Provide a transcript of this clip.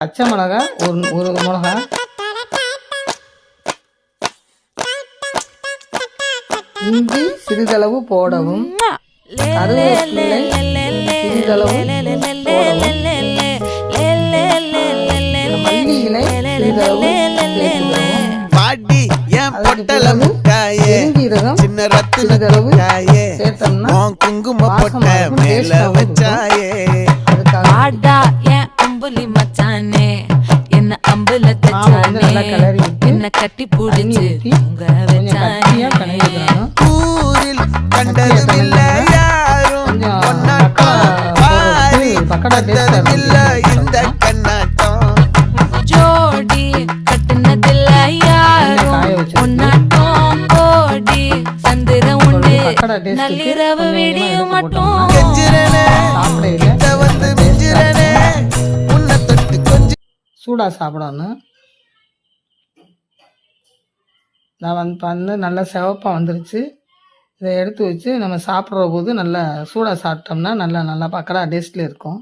பச்சை மிளகா ஒரு மிளகா, இஞ்சி சிறிதளவு போடவும், கருவேப்பிலை சிறிதளவு போடவும், மல்லி இலை சிறிதளவு சேர்த்துக்கவும், பெருஞ்சீரகம் சிறிதளவு சேர்த்தோம்னா வாசம் மேல வச்சாயே. என்ன கட்டி பிடிச்சு ஜோடி கட்டுனதில்ல யாரும் ஒன்னாட்டம் கோடி சந்திர உண்டு நள்ளிரவு விடியும் மட்டும் சூடா சாப்பிடணும். நான் வந்து நல்லா சிவப்பாக வந்துருச்சு. இதை எடுத்து வச்சு நம்ம சாப்பிட்ற போது நல்லா சூடாக சாப்பிட்டோம்னா நல்லா பக்கடா டேஸ்ட்டில் இருக்கும்.